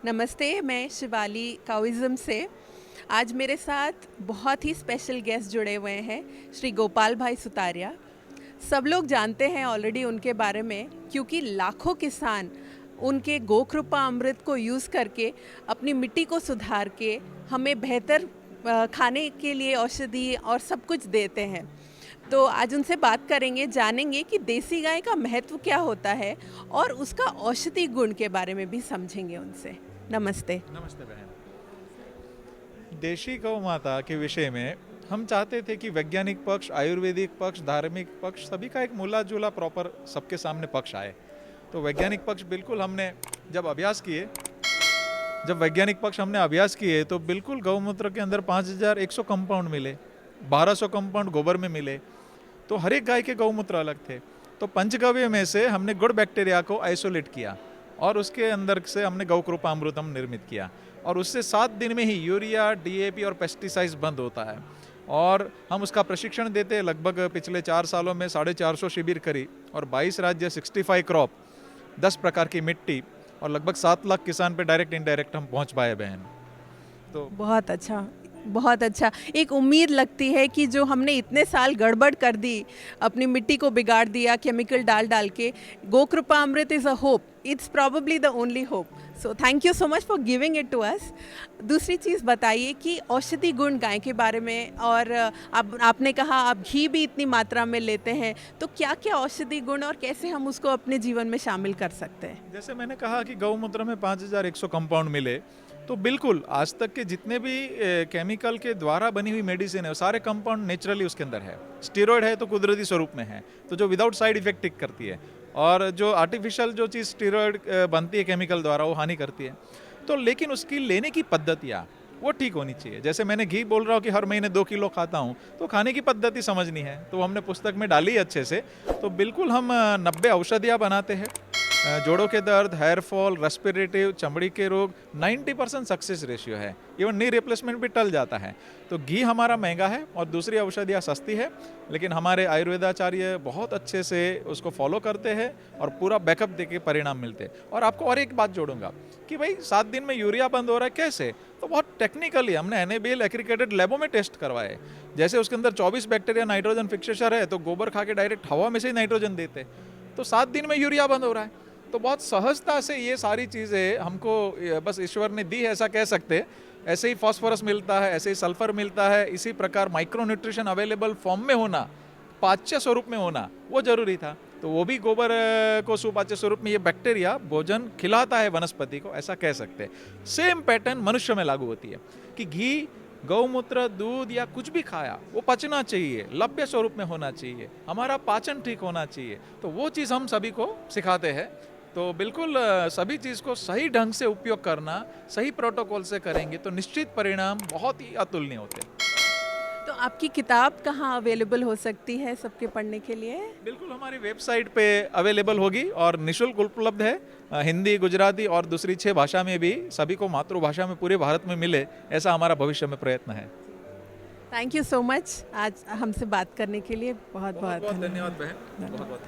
नमस्ते, मैं शिवाली काउइज़म से। आज मेरे साथ बहुत ही स्पेशल गेस्ट जुड़े हुए हैं, श्री गोपाल भाई सुतारिया। सब लोग जानते हैं ऑलरेडी उनके बारे में, क्योंकि लाखों किसान उनके गोकृपा अमृत को यूज़ करके अपनी मिट्टी को सुधार के हमें बेहतर खाने के लिए औषधि और सब कुछ देते हैं। तो आज उनसे बात करेंगे, जानेंगे कि देसी गाय का महत्व क्या होता है और उसका औषधि गुण के बारे में भी समझेंगे उनसे। नमस्ते। नमस्ते बहन। देशी गौ माता के विषय में हम चाहते थे कि वैज्ञानिक पक्ष, आयुर्वेदिक पक्ष, धार्मिक पक्ष सभी का एक मिला जुला प्रॉपर सबके सामने पक्ष आए। तो वैज्ञानिक पक्ष बिल्कुल हमने जब वैज्ञानिक पक्ष हमने अभ्यास किए तो बिल्कुल गौमूत्र के अंदर 5100 कंपाउंड मिले, 1200 कंपाउंड गोबर में मिले। तो हर एक गाय के गौमूत्र अलग थे। तो पंचगव्य में से हमने गुड बैक्टीरिया को आइसोलेट किया और उसके अंदर से हमने गौकृपा अमृतम निर्मित किया, और उससे 7 दिन में ही यूरिया, डीएपी और पेस्टिसाइड्स बंद होता है। और हम उसका प्रशिक्षण देते हैं। लगभग पिछले 4 सालों में 450 शिविर करी और 22 राज्य, 65 क्रॉप, 10 प्रकार की मिट्टी और लगभग 7 लाख किसान पे डायरेक्ट इनडायरेक्ट हम पहुंच पाए बहन। तो बहुत अच्छा, बहुत अच्छा। एक उम्मीद लगती है कि जो हमने इतने साल गड़बड़ कर दी, अपनी मिट्टी को बिगाड़ दिया केमिकल डाल डाल के, Gokripa Amrit is a hope, it's probably the only hope. So thank you so much for giving it to us. दूसरी चीज़ बताइए कि औषधि गुण गाय के बारे में, और आपने कहा आप घी भी इतनी मात्रा में लेते हैं, तो क्या क्या औषधि गुण और कैसे हम उसको अपने जीवन में शामिल कर सकते हैं? जैसे मैंने कहा कि गौमूत्र में 5100 कंपाउंड मिले, तो बिल्कुल आज तक के जितने भी केमिकल के द्वारा बनी हुई मेडिसिन है, वो सारे कंपाउंड नेचुरली उसके अंदर है। स्टेरॉयड है तो कुदरती स्वरूप में है, तो जो विदाउट साइड इफेक्ट टिक करती है, और जो आर्टिफिशियल जो चीज़ स्टेरॉयड बनती है केमिकल द्वारा, वो हानि करती है। तो लेकिन उसकी लेने की पद्धतियाँ वो ठीक होनी चाहिए। जैसे मैंने घी बोल रहा हूँ कि हर महीने 2 किलो खाता हूँ, तो खाने की पद्धति समझनी है, तो हमने पुस्तक में डाली अच्छे से। तो बिल्कुल हम 90 औषधियाँ बनाते हैं। जोड़ों के दर्द, हेयर फॉल, रेस्पिरेटिव, चमड़ी के रोग, 90% सक्सेस रेशियो है। इवन नी रिप्लेसमेंट भी टल जाता है। तो घी हमारा महंगा है और दूसरी औषधियाँ सस्ती है, लेकिन हमारे आयुर्वेदाचार्य बहुत अच्छे से उसको फॉलो करते हैं और पूरा बैकअप देके परिणाम मिलते हैं। और आपको और एक बात जोड़ूंगा कि भाई 7 दिन में यूरिया बंद हो रहा है कैसे, तो बहुत टेक्निकली हमने NABL एक्रीडिटेड लैबों में टेस्ट करवाए। जैसे उसके अंदर 24 बैक्टीरिया नाइट्रोजन फिक्सेशन है, तो गोबर खा के डायरेक्ट हवा में से ही नाइट्रोजन देते, तो 7 दिन में यूरिया बंद हो रहा है। तो बहुत सहजता से ये सारी चीज़ें हमको बस ईश्वर ने दी है, ऐसा कह सकते। ऐसे ही फास्फोरस मिलता है, ऐसे ही सल्फर मिलता है, इसी प्रकार माइक्रो न्यूट्रिशन अवेलेबल फॉर्म में होना, पाच्य स्वरूप में होना, वो जरूरी था। तो वो भी गोबर को सुपाच्य स्वरूप में ये बैक्टीरिया भोजन खिलाता है वनस्पति को, ऐसा कह सकते। सेम पैटर्न मनुष्य में लागू होती है कि घी, गौमूत्र, दूध या कुछ भी खाया वो पचना चाहिए, लभ्य स्वरूप में होना चाहिए, हमारा पाचन ठीक होना चाहिए। तो वो चीज़ हम सभी को सिखाते हैं। तो बिल्कुल सभी चीज़ को सही ढंग से उपयोग करना, सही प्रोटोकॉल से करेंगे तो निश्चित परिणाम बहुत ही अतुलनीय होते हैं। तो आपकी किताब कहाँ अवेलेबल हो सकती है सबके पढ़ने के लिए? बिल्कुल हमारी वेबसाइट पे अवेलेबल होगी और निःशुल्क उपलब्ध है। हिंदी, गुजराती और दूसरी 6 भाषा में भी, सभी को मातृभाषा में पूरे भारत में मिले, ऐसा हमारा भविष्य में प्रयत्न है। थैंक यू सो मच आज हमसे बात करने के लिए। बहुत बहुत धन्यवाद बहन। बहुत बहुत